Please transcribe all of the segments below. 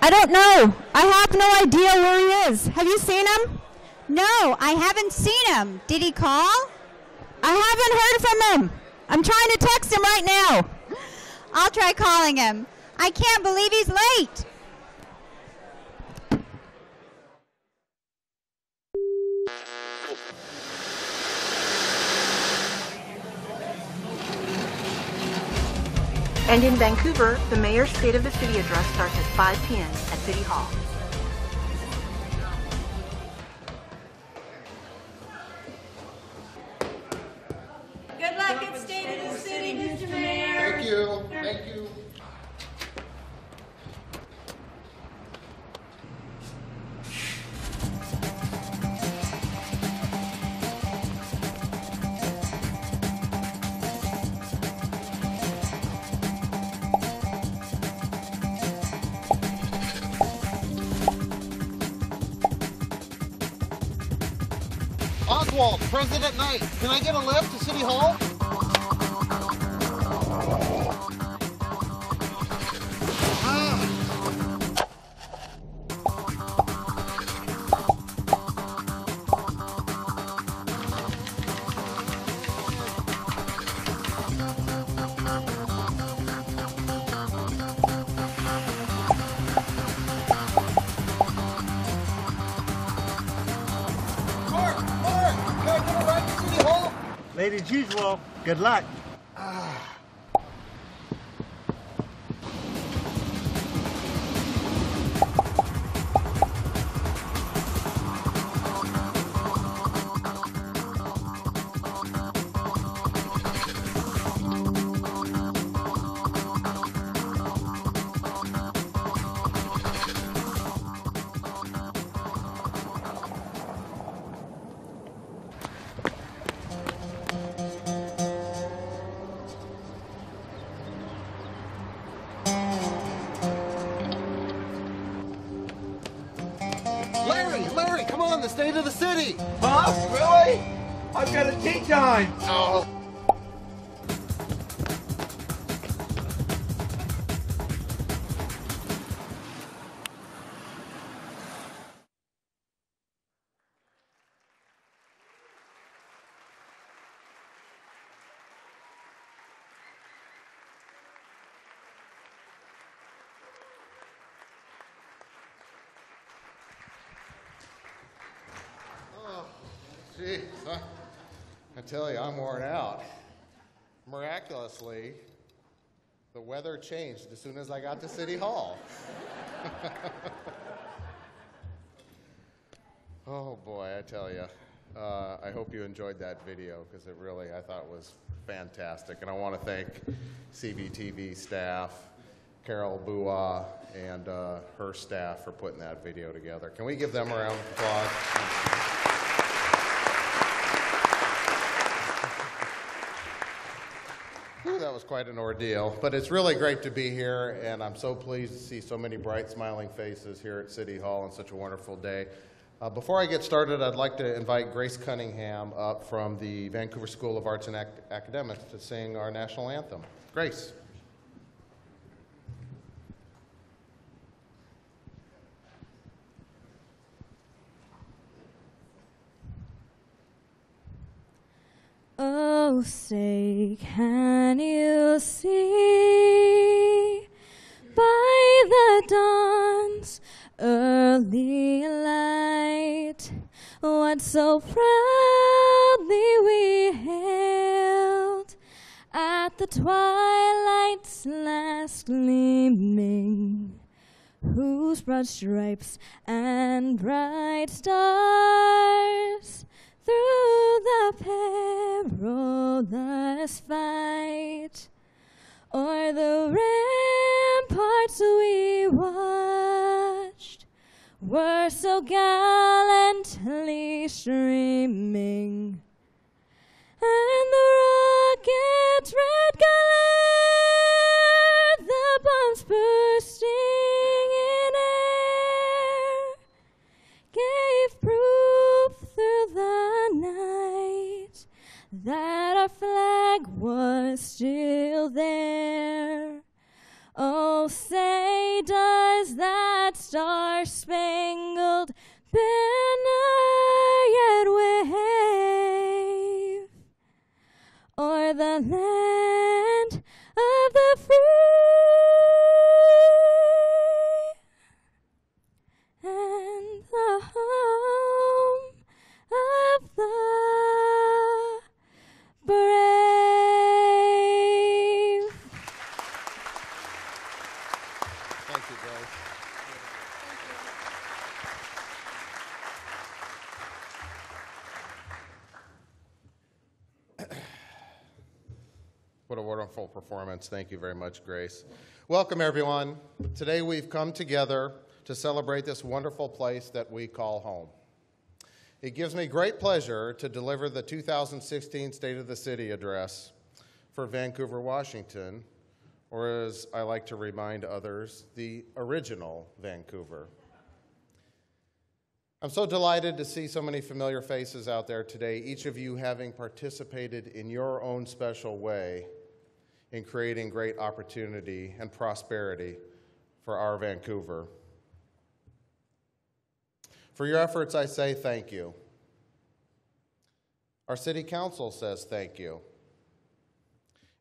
I don't know. I have no idea where he is. Have you seen him? No, I haven't seen him. Did he call? I haven't heard from him. I'm trying to text him right now. I'll try calling him. I can't believe he's late. And in Vancouver, the Mayor's State of the City address starts at 5 p.m. at City Hall. Good luck at State of the City, Mr. Mayor. Thank you. Thank you. Oswald, President Knight, can I get a lift to City Hall? Late as usual. Good luck. Larry, come on, the State of the City. Huh? Really? I've got a tea time. Oh. Jeez, I tell you, I'm worn out. Miraculously, the weather changed as soon as I got to City Hall. Oh boy, I tell you. I hope you enjoyed that video because it really, I thought, was fantastic. And I want to thank CBTV staff, Carol Bua, and her staff for putting that video together. Can we give them a round of applause? Ooh, that was quite an ordeal, but it's really great to be here, and I'm so pleased to see so many bright, smiling faces here at City Hall on such a wonderful day. Before I get started, I'd like to invite Grace Cunningham up from the Vancouver School of Arts and Academics to sing our national anthem. Grace. Oh, say, can you see by the dawn's early light what so proudly we hailed at the twilight's last gleaming, whose broad stripes and bright stars through the perilous fight o'er the ramparts we watched were so gallantly streaming, and the rocket's red glare, the bombs bursting in air, gave proof through the night that our flag was still there. Oh, say, does that Star-Spangled Banner yet wave o'er the land of the free and the home of the brave. Thank you, Grace. What a wonderful performance. Thank you very much, Grace. Welcome, everyone. Today we've come together to celebrate this wonderful place that we call home. It gives me great pleasure to deliver the 2016 State of the City Address for Vancouver, Washington, or as I like to remind others, the original Vancouver. I'm so delighted to see so many familiar faces out there today, each of you having participated in your own special way in creating great opportunity and prosperity for our Vancouver. For your efforts, I say thank you. Our City Council says thank you.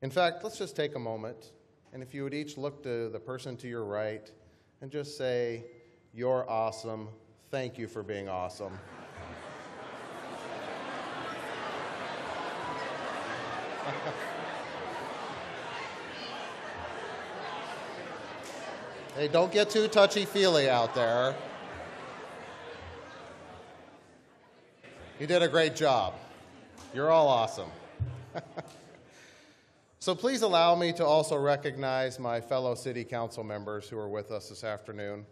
In fact, let's just take a moment, and if you would each look to the person to your right and just say, "You're awesome. Thank you for being awesome." Hey, don't get too touchy-feely out there. You did a great job. You're all awesome. So please allow me to also recognize my fellow City Council members who are with us this afternoon.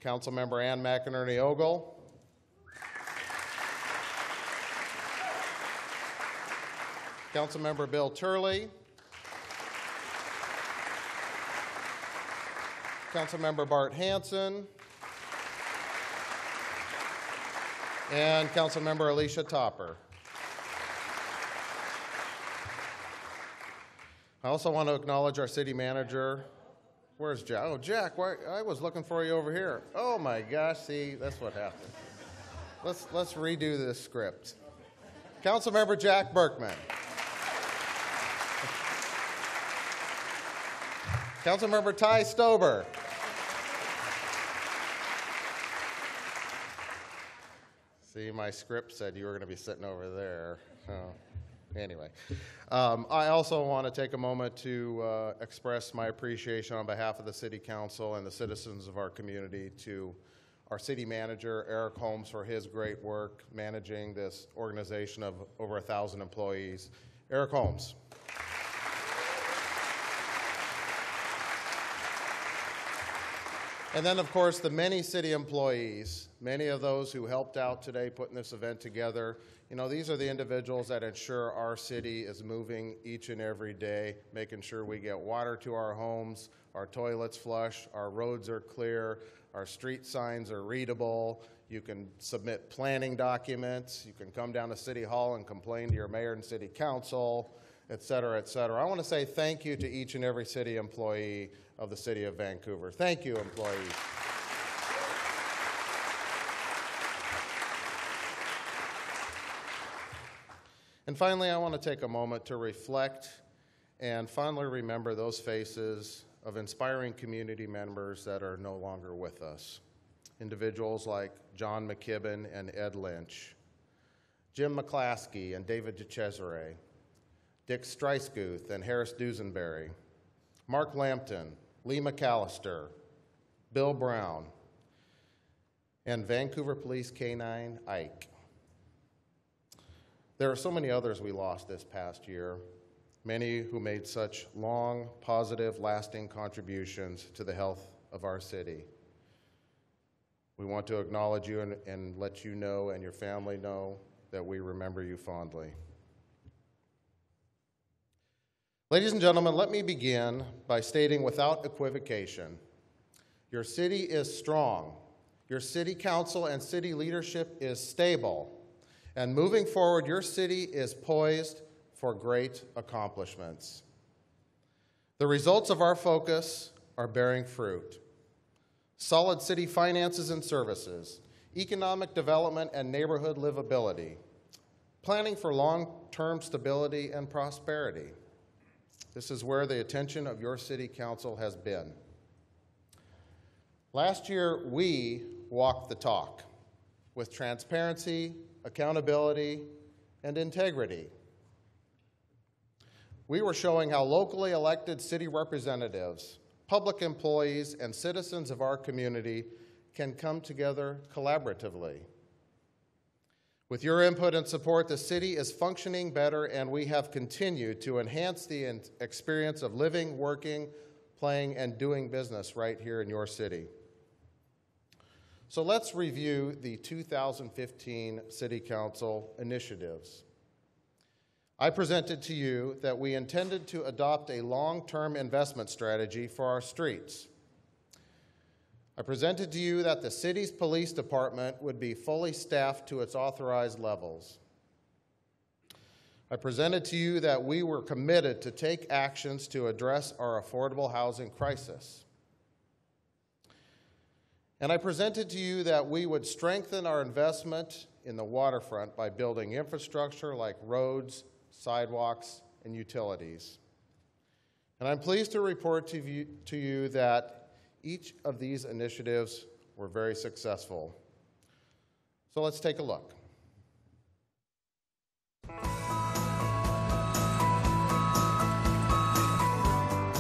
Councilmember Ann McInerney-Ogle, Councilmember Bill Turley, Councilmember Bart Hansen, and Councilmember Alicia Topper. I also want to acknowledge our city manager. Where's Jack? Oh, Jack, I was looking for you over here. Oh my gosh, see, that's what happened. Let's redo this script. Councilmember Jack Berkman. Councilmember Ty Stober. See, my script said you were going to be sitting over there. Oh. Anyway, I also want to take a moment to express my appreciation on behalf of the City Council and the citizens of our community to our city manager, Eric Holmes, for his great work managing this organization of over 1,000 employees. Eric Holmes. And then, of course, the many city employees, many of those who helped out today putting this event together. You know, these are the individuals that ensure our city is moving each and every day, making sure we get water to our homes, our toilets flush, our roads are clear, our street signs are readable. You can submit planning documents. You can come down to City Hall and complain to your mayor and city council, et cetera, et cetera. I want to say thank you to each and every city employee of the City of Vancouver. Thank you, employees. And finally, I want to take a moment to reflect and fondly remember those faces of inspiring community members that are no longer with us. Individuals like John McKibben and Ed Lynch, Jim McClaskey and David DeCesare, Dick Streisguth and Harris Dusenberry, Mark Lampton, Lee McAllister, Bill Brown, and Vancouver Police K-9 Ike. There are so many others we lost this past year, many who made such long, positive, lasting contributions to the health of our city. We want to acknowledge you and let you know and your family know that we remember you fondly. Ladies and gentlemen, let me begin by stating without equivocation, your city is strong, your city council and city leadership is stable, and moving forward, your city is poised for great accomplishments. The results of our focus are bearing fruit. solid city finances and services, economic development and neighborhood livability, planning for long-term stability and prosperity. This is where the attention of your city council has been. Last year, we walked the talk with transparency, accountability, and integrity. We were showing how locally elected city representatives, public employees, and citizens of our community can come together collaboratively. With your input and support, the city is functioning better, and we have continued to enhance the experience of living, working, playing, and doing business right here in your city. So let's review the 2015 City Council initiatives. I presented to you that we intended to adopt a long-term investment strategy for our streets. I presented to you that the city's police department would be fully staffed to its authorized levels. I presented to you that we were committed to take actions to address our affordable housing crisis. And I presented to you that we would strengthen our investment in the waterfront by building infrastructure like roads, sidewalks, and utilities. And I'm pleased to report to you that each of these initiatives were very successful. So let's take a look.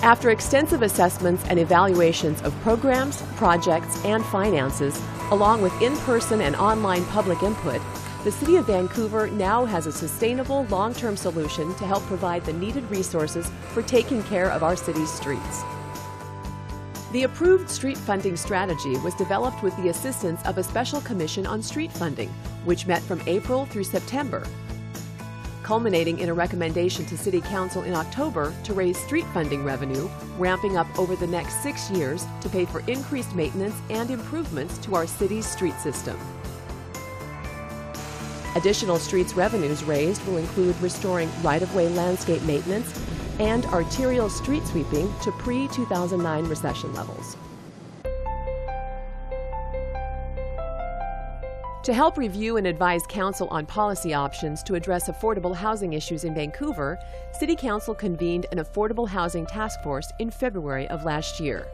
After extensive assessments and evaluations of programs, projects, and finances, along with in-person and online public input, the City of Vancouver now has a sustainable, long-term solution to help provide the needed resources for taking care of our city's streets. The approved street funding strategy was developed with the assistance of a special commission on street funding, which met from April through September, culminating in a recommendation to City Council in October to raise street funding revenue, ramping up over the next 6 years to pay for increased maintenance and improvements to our city's street system. Additional streets revenues raised will include restoring right-of-way landscape maintenance and arterial street sweeping to pre-2009 recession levels. To help review and advise Council on policy options to address affordable housing issues in Vancouver, City Council convened an Affordable Housing Task Force in February of last year.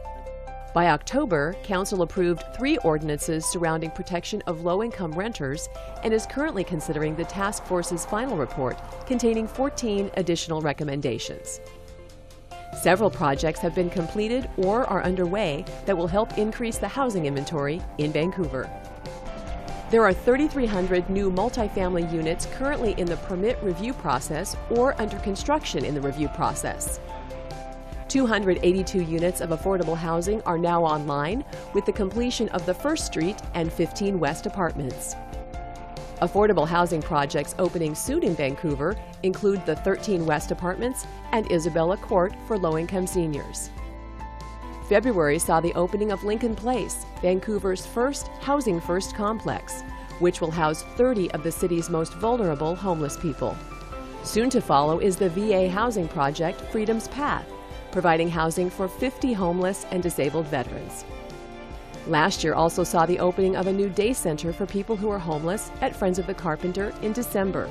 By October, Council approved 3 ordinances surrounding protection of low-income renters and is currently considering the task force's final report containing 14 additional recommendations. Several projects have been completed or are underway that will help increase the housing inventory in Vancouver. There are 3,300 new multifamily units currently in the permit review process or under construction in the review process. 282 units of affordable housing are now online with the completion of the 1st Street and 15 West apartments. Affordable housing projects opening soon in Vancouver include the 13 West apartments and Isabella Court for low-income seniors. February saw the opening of Lincoln Place, Vancouver's first Housing First complex, which will house 30 of the city's most vulnerable homeless people. Soon to follow is the VA housing project Freedom's Path, providing housing for 50 homeless and disabled veterans. Last year also saw the opening of a new day center for people who are homeless at Friends of the Carpenter in December.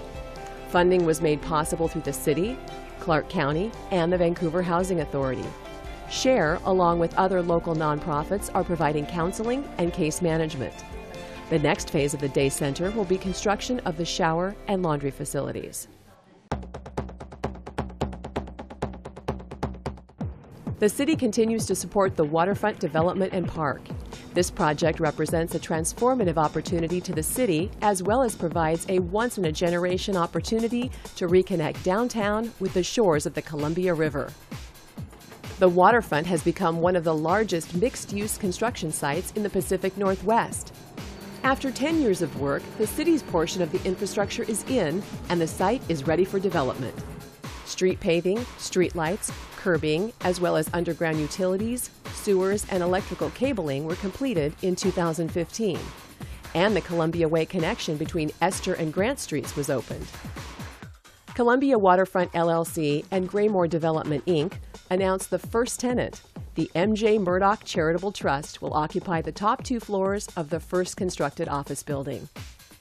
Funding was made possible through the city, Clark County, and the Vancouver Housing Authority. SHARE, along with other local nonprofits, are providing counseling and case management. The next phase of the day center will be construction of the shower and laundry facilities. The city continues to support the Waterfront Development and Park. This project represents a transformative opportunity to the city, as well as provides a once-in-a-generation opportunity to reconnect downtown with the shores of the Columbia River. The waterfront has become one of the largest mixed-use construction sites in the Pacific Northwest. After 10 years of work, the city's portion of the infrastructure is in, and the site is ready for development. Street paving, streetlights, curbing, as well as underground utilities, sewers, and electrical cabling were completed in 2015. And the Columbia Way connection between Esther and Grant Streets was opened. Columbia Waterfront LLC and Graymore Development, Inc. announced the first tenant, The M.J. Murdoch Charitable Trust will occupy the top 2 floors of the first constructed office building.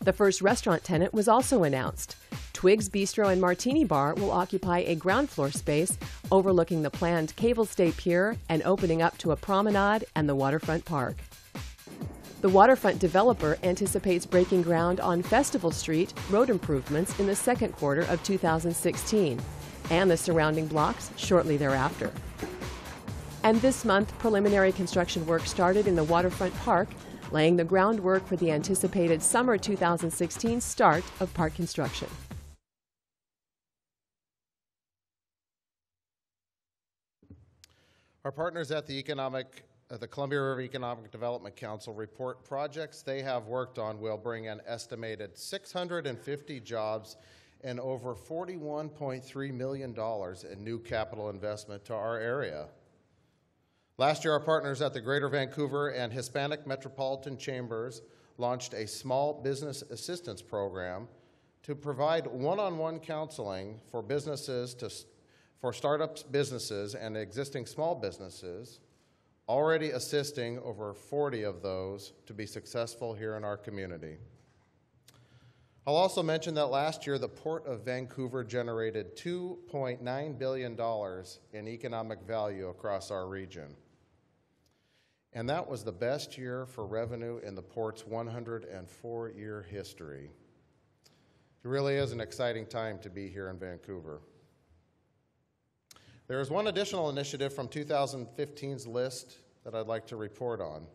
The first restaurant tenant was also announced. Twig's Bistro and Martini Bar will occupy a ground floor space overlooking the planned Cable Stay Pier and opening up to a promenade and the Waterfront Park. The Waterfront developer anticipates breaking ground on Festival Street road improvements in the second quarter of 2016 and the surrounding blocks shortly thereafter. And this month, preliminary construction work started in the Waterfront Park, laying the groundwork for the anticipated summer 2016 start of park construction. Our partners at the Columbia River Economic Development Council report projects they have worked on will bring an estimated 650 jobs and over $41.3 million in new capital investment to our area. Last year, our partners at the Greater Vancouver and Hispanic Metropolitan Chambers launched a small business assistance program to provide one-on-one counseling for for startup businesses and existing small businesses, already assisting over 40 of those to be successful here in our community. I'll also mention that last year, the Port of Vancouver generated $2.9 billion in economic value across our region. And that was the best year for revenue in the Port's 104-year history. It really is an exciting time to be here in Vancouver. There is one additional initiative from 2015's list that I'd like to report on.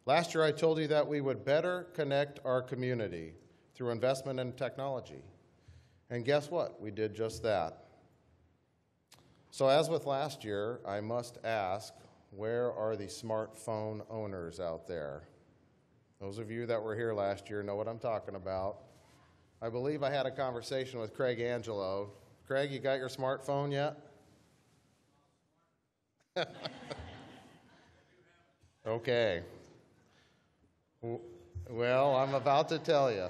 Last year, I told you that we would better connect our community through investment in technology. And guess what? We did just that. So as with last year, I must ask, where are the smartphone owners out there? Those of you that were here last year know what I'm talking about. I believe I had a conversation with Craig Angelo. Craig, you got your smartphone yet? Okay. Well, I'm about to tell you.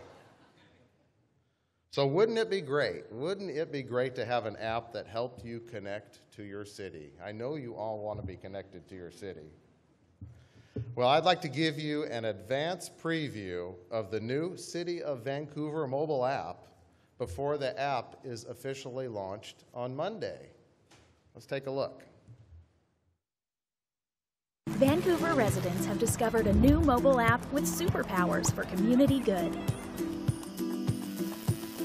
So wouldn't it be great? Wouldn't it be great to have an app that helped you connect to your city? I know you all want to be connected to your city. Well, I'd like to give you an advance preview of the new City of Vancouver mobile app before the app is officially launched on Monday. Let's take a look. Vancouver residents have discovered a new mobile app with superpowers for community good.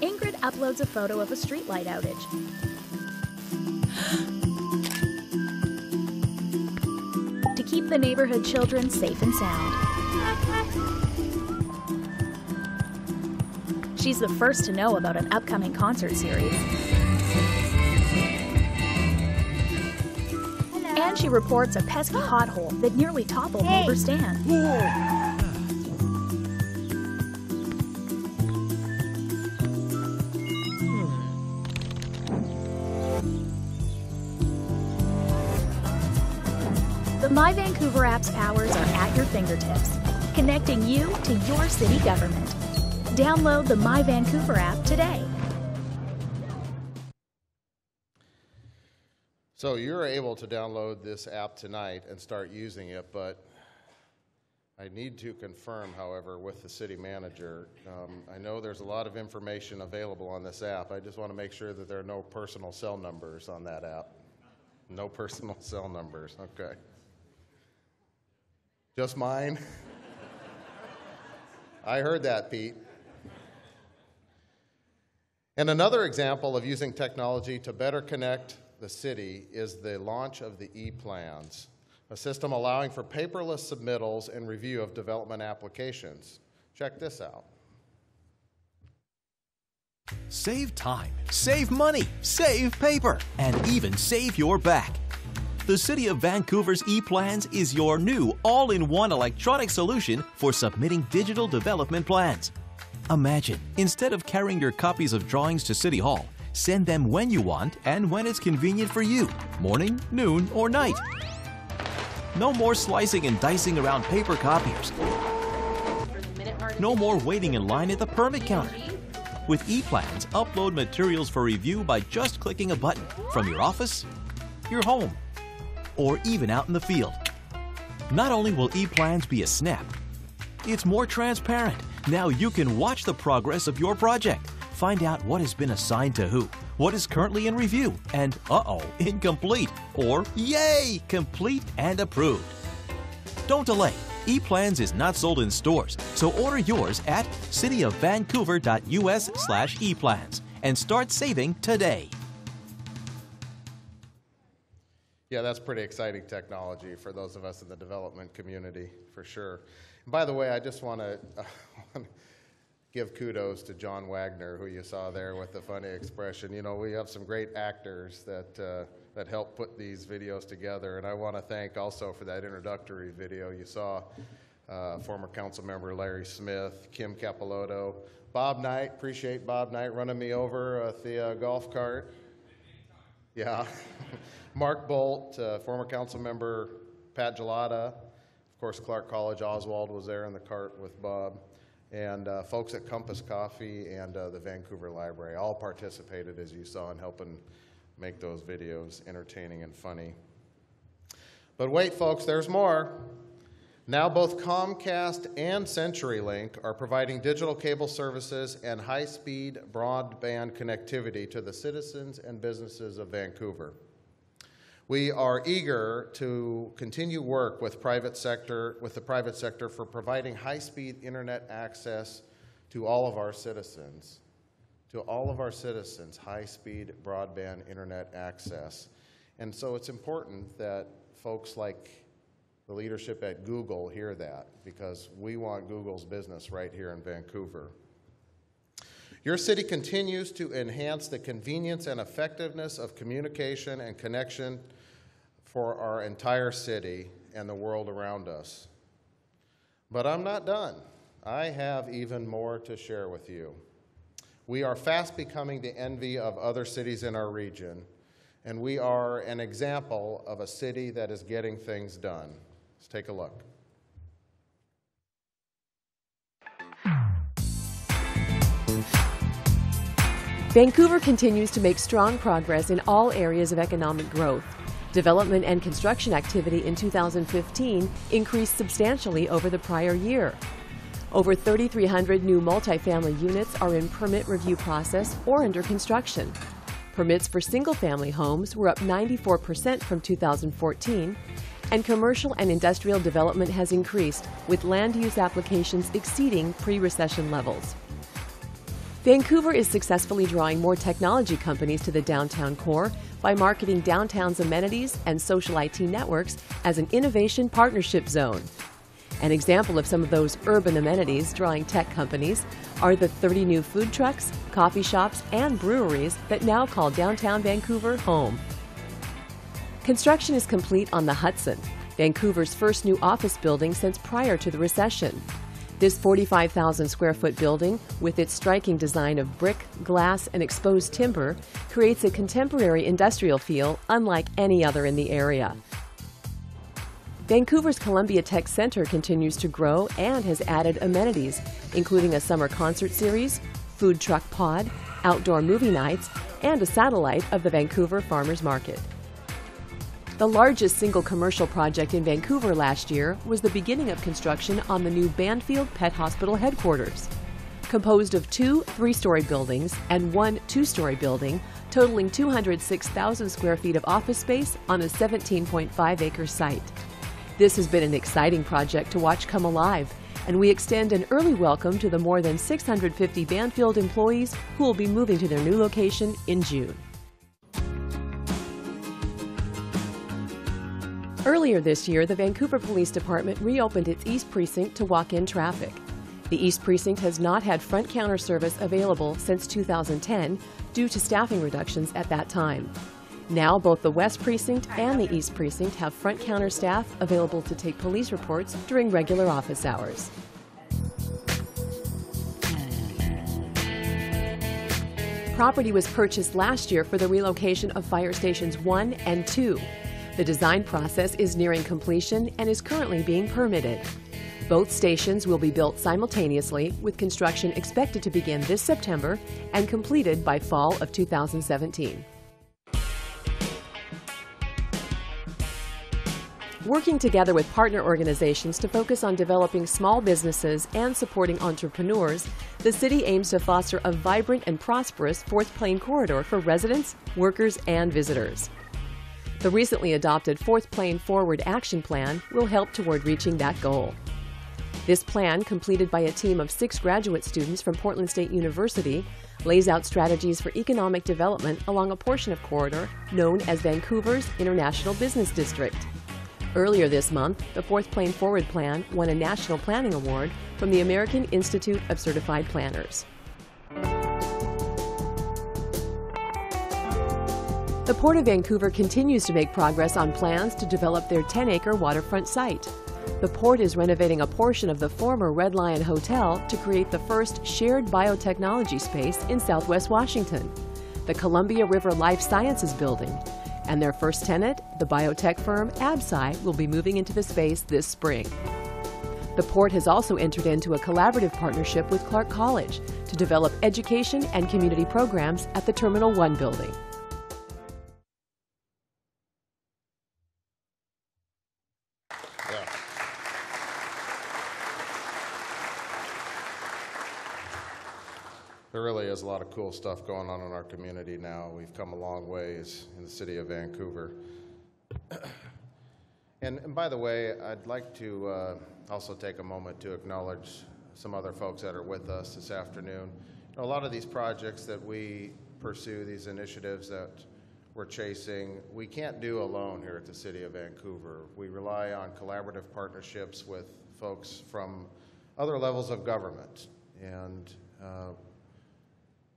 Ingrid uploads a photo of a streetlight outage. To keep the neighborhood children safe and sound. She's the first to know about an upcoming concert series. And she reports a pesky pothole that nearly toppled neighbor Stan. The My Vancouver app's powers are at your fingertips, connecting you to your city government. Download the My Vancouver app today. So you're able to download this app tonight and start using it, but I need to confirm, however, with the city manager. I know there's a lot of information available on this app. I just want to make sure that there are no personal cell numbers on that app. No personal cell numbers, okay. Just mine? I heard that, Pete. And another example of using technology to better connect the city is the launch of the e-plans, a system allowing for paperless submittals and review of development applications. Check this out. Save time, save money, save paper, and even save your back. The City of Vancouver's e-plans is your new all-in-one electronic solution for submitting digital development plans. Imagine, instead of carrying your copies of drawings to City Hall, send them when you want and when it's convenient for you, morning, noon, or night. No more slicing and dicing around paper copiers. No more waiting in line at the permit counter. With e-plans, upload materials for review by just clicking a button from your office, your home, or even out in the field. Not only will ePlans be a snap, it's more transparent. Now you can watch the progress of your project, find out what has been assigned to who, what is currently in review, and incomplete, or yay, complete and approved. Don't delay. ePlans is not sold in stores, so order yours at cityofvancouver.us/eplans and start saving today. Yeah, that's pretty exciting technology for those of us in the development community, for sure. And by the way, I just want to give kudos to John Wagner, who you saw there with the funny expression. You know, we have some great actors that help put these videos together, and I want to thank also for that introductory video. You saw former council member Larry Smith, Kim Capilotto, Bob Knight. Appreciate Bob Knight running me over at the golf cart. Yeah. Mark Bolt, former council member Pat Gelada, of course Clark College Oswald was there in the cart with Bob, and folks at Compass Coffee and the Vancouver Library all participated, as you saw, in helping make those videos entertaining and funny. But wait, folks, there's more. Now both Comcast and CenturyLink are providing digital cable services and high-speed broadband connectivity to the citizens and businesses of Vancouver. We are eager to continue work with the private sector for providing high-speed internet access to all of our citizens. To all of our citizens, high-speed broadband internet access. And so it's important that folks like the leadership at Google hear that, because we want Google's business right here in Vancouver. Your city continues to enhance the convenience and effectiveness of communication and connection for our entire city and the world around us. But I'm not done. I have even more to share with you. We are fast becoming the envy of other cities in our region, and we are an example of a city that is getting things done. Let's take a look. Vancouver continues to make strong progress in all areas of economic growth. Development and construction activity in 2015 increased substantially over the prior year. Over 3,300 new multifamily units are in permit review process or under construction. Permits for single-family homes were up 94% from 2014, and commercial and industrial development has increased, with land use applications exceeding pre-recession levels. Vancouver is successfully drawing more technology companies to the downtown core by marketing downtown's amenities and social IT networks as an innovation partnership zone. An example of some of those urban amenities drawing tech companies are the 30 new food trucks, coffee shops, and breweries that now call downtown Vancouver home. Construction is complete on the Hudson, Vancouver's first new office building since prior to the recession. This 45,000 square foot building, with its striking design of brick, glass, and exposed timber, creates a contemporary industrial feel unlike any other in the area. Vancouver's Columbia Tech Center continues to grow and has added amenities, including a summer concert series, food truck pod, outdoor movie nights, and a satellite of the Vancouver Farmers Market. The largest single commercial project in Vancouver last year was the beginning of construction on the new Banfield Pet Hospital headquarters. Composed of 2 3-story buildings and 1 2-story building, totaling 206,000 square feet of office space on a 17.5-acre site. This has been an exciting project to watch come alive, and we extend an early welcome to the more than 650 Banfield employees who will be moving to their new location in June. Earlier this year, the Vancouver Police Department reopened its East Precinct to walk-in traffic. The East Precinct has not had front counter service available since 2010 due to staffing reductions at that time. Now, both the West Precinct and the East Precinct have front counter staff available to take police reports during regular office hours. Property was purchased last year for the relocation of Fire Stations 1 and 2. The design process is nearing completion and is currently being permitted. Both stations will be built simultaneously, with construction expected to begin this September and completed by fall of 2017. Working together with partner organizations to focus on developing small businesses and supporting entrepreneurs, the city aims to foster a vibrant and prosperous Fourth Plain corridor for residents, workers, and visitors. The recently adopted Fourth Plain Forward Action Plan will help toward reaching that goal. This plan, completed by a team of 6 graduate students from Portland State University, lays out strategies for economic development along a portion of corridor known as Vancouver's International Business District. Earlier this month, the Fourth Plain Forward Plan won a National Planning Award from the American Institute of Certified Planners. The Port of Vancouver continues to make progress on plans to develop their 10-acre waterfront site. The port is renovating a portion of the former Red Lion Hotel to create the first shared biotechnology space in Southwest Washington, the Columbia River Life Sciences Building, and their first tenant, the biotech firm Absci, will be moving into the space this spring. The port has also entered into a collaborative partnership with Clark College to develop education and community programs at the Terminal 1 building. There really is a lot of cool stuff going on in our community now. We've come a long ways in the city of Vancouver. And by the way, I'd like to also take a moment to acknowledge some other folks that are with us this afternoon. You know, a lot of these projects that we pursue, these initiatives that we're chasing, we can't do alone here at the city of Vancouver. We rely on collaborative partnerships with folks from other levels of government. And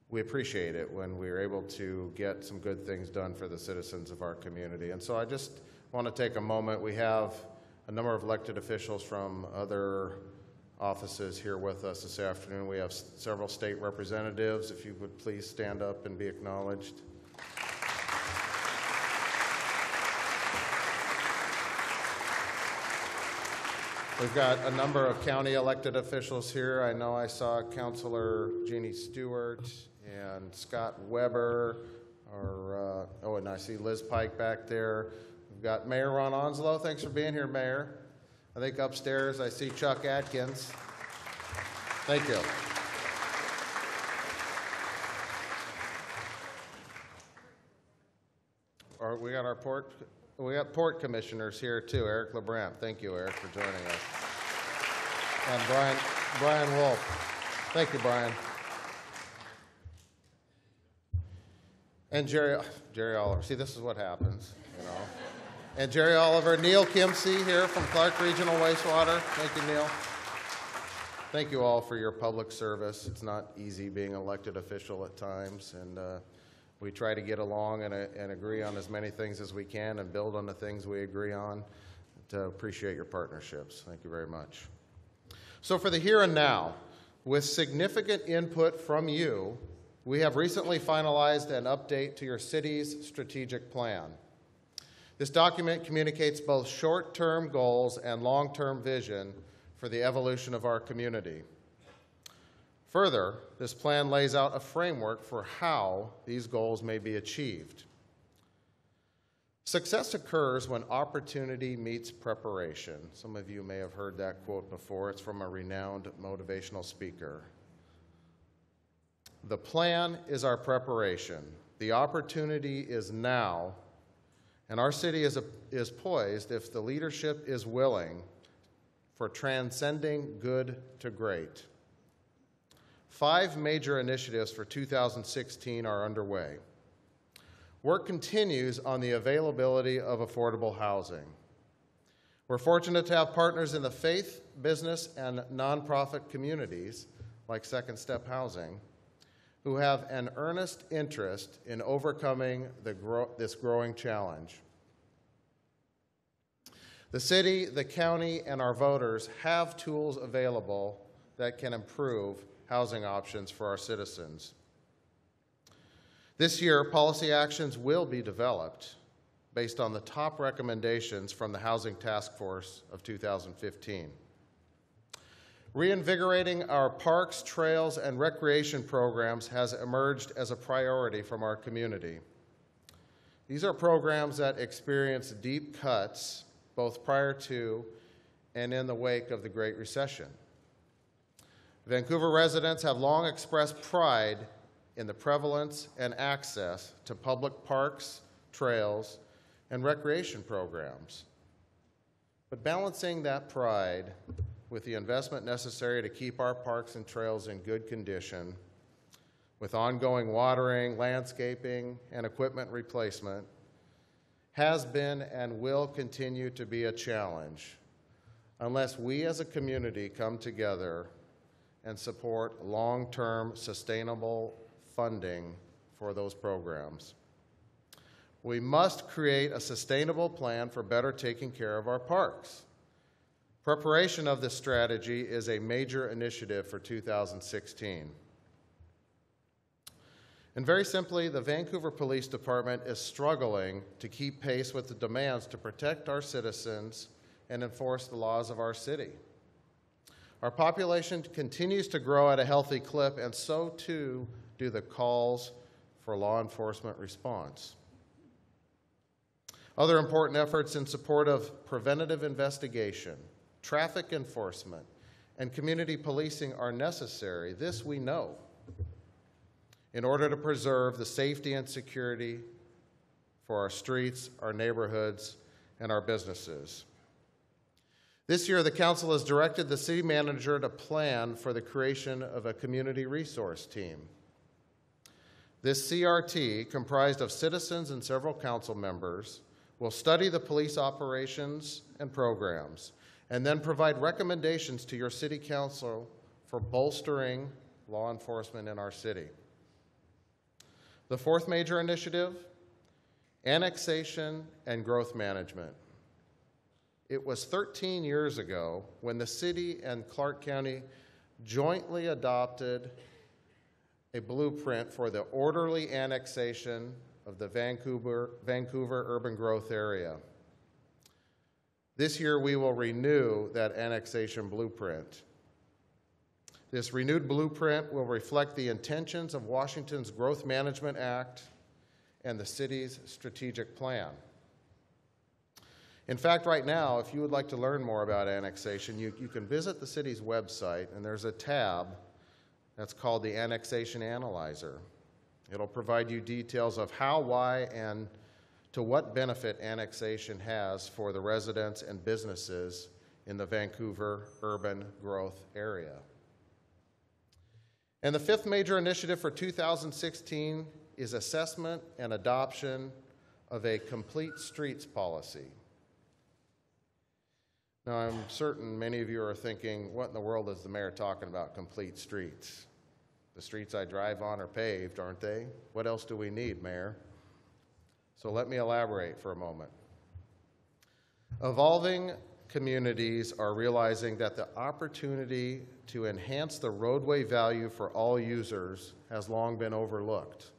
we appreciate it when we're able to get some good things done for the citizens of our community. And so I just want to take a moment. We have a number of elected officials from other offices here with us this afternoon. We have several state representatives. If you would please stand up and be acknowledged. We've got a number of county elected officials here. I know I saw Councilor Jeannie Stewart and Scott Weber, and I see Liz Pike back there. We've got Mayor Ron Onslow. Thanks for being here, Mayor. I think upstairs I see Chuck Atkins. Thank you. We got port commissioners here too. Eric LeBrant. Thank you, Eric, for joining us. And Brian Wolf. Thank you, Brian. And Jerry Oliver. See, this is what happens, you know. And Jerry Oliver, Neil Kimsey here from Clark Regional Wastewater. Thank you, Neil. Thank you all for your public service. It's not easy being an elected official at times, and we try to get along and agree on as many things as we can and build on the things we agree on. To appreciate your partnerships. Thank you very much. So for the here and now, with significant input from you, we have recently finalized an update to your city's strategic plan. This document communicates both short-term goals and long-term vision for the evolution of our community. Further, this plan lays out a framework for how these goals may be achieved. Success occurs when opportunity meets preparation. Some of you may have heard that quote before. It's from a renowned motivational speaker. The plan is our preparation. The opportunity is now, and our city is poised, if the leadership is willing, for transcending good to great. 5 major initiatives for 2016 are underway. Work continues on the availability of affordable housing. We're fortunate to have partners in the faith, business, and nonprofit communities, like Second Step Housing, who have an earnest interest in overcoming this growing challenge. The city, the county, and our voters have tools available that can improve housing options for our citizens. This year, policy actions will be developed based on the top recommendations from the Housing Task Force of 2015. Reinvigorating our parks, trails, and recreation programs has emerged as a priority from our community. These are programs that experience deep cuts both prior to and in the wake of the Great Recession. Vancouver residents have long expressed pride in the prevalence and access to public parks, trails, and recreation programs. But balancing that pride with the investment necessary to keep our parks and trails in good condition, with ongoing watering, landscaping, and equipment replacement, has been and will continue to be a challenge unless we as a community come together and support long-term sustainable funding for those programs. We must create a sustainable plan for better taking care of our parks. Preparation of this strategy is a major initiative for 2016. And very simply, the Vancouver Police Department is struggling to keep pace with the demands to protect our citizens and enforce the laws of our city. Our population continues to grow at a healthy clip, and so too do the calls for law enforcement response. Other important efforts in support of preventative investigation, traffic enforcement, and community policing are necessary. This we know, in order to preserve the safety and security for our streets, our neighborhoods, and our businesses. This year, the Council has directed the City Manager to plan for the creation of a community resource team. This CRT, comprised of citizens and several council members, will study the police operations and programs, and then provide recommendations to your City Council for bolstering law enforcement in our city. The fourth major initiative, annexation and growth management. It was 13 years ago when the city and Clark County jointly adopted a blueprint for the orderly annexation of the Vancouver urban growth area. This year we will renew that annexation blueprint. This renewed blueprint will reflect the intentions of Washington's Growth Management Act and the city's strategic plan. In fact, right now, if you would like to learn more about annexation, you can visit the city's website, and there's a tab that's called the Annexation Analyzer. It'll provide you details of how, why, and to what benefit annexation has for the residents and businesses in the Vancouver urban growth area. And the fifth major initiative for 2016 is assessment and adoption of a complete streets policy. Now, I'm certain many of you are thinking, what in the world is the mayor talking about, complete streets? The streets I drive on are paved, aren't they? What else do we need, Mayor? So let me elaborate for a moment. Evolving communities are realizing that the opportunity to enhance the roadway value for all users has long been overlooked.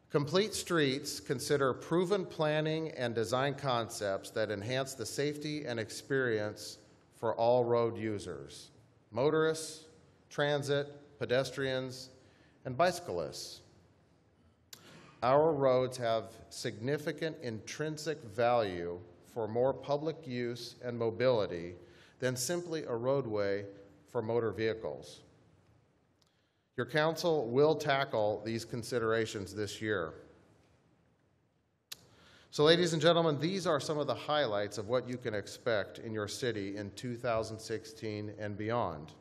Complete streets consider proven planning and design concepts that enhance the safety and experience for all road users, motorists, transit, pedestrians, and bicyclists. Our roads have significant intrinsic value for more public use and mobility than simply a roadway for motor vehicles. Your council will tackle these considerations this year. So, ladies and gentlemen, these are some of the highlights of what you can expect in your city in 2016 and beyond.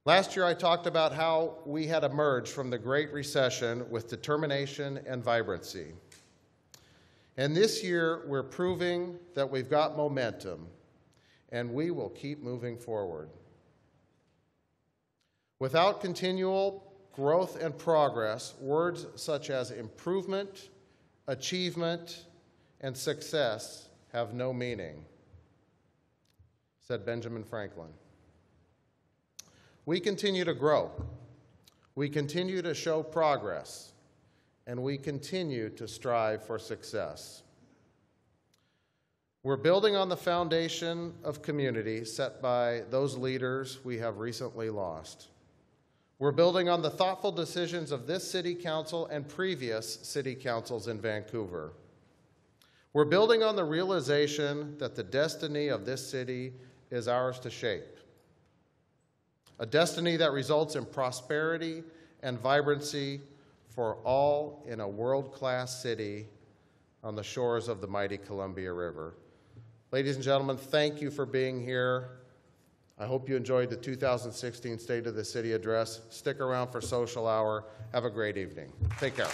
Last year, I talked about how we had emerged from the Great Recession with determination and vibrancy. And this year, we're proving that we've got momentum, and we will keep moving forward. Without continual growth and progress, words such as improvement, achievement, and success have no meaning, said Benjamin Franklin. We continue to grow, we continue to show progress, and we continue to strive for success. We're building on the foundation of community set by those leaders we have recently lost. We're building on the thoughtful decisions of this city council and previous city councils in Vancouver. We're building on the realization that the destiny of this city is ours to shape. A destiny that results in prosperity and vibrancy for all in a world-class city on the shores of the mighty Columbia River. Ladies and gentlemen, thank you for being here. I hope you enjoyed the 2016 State of the City Address. Stick around for social hour. Have a great evening. Take care.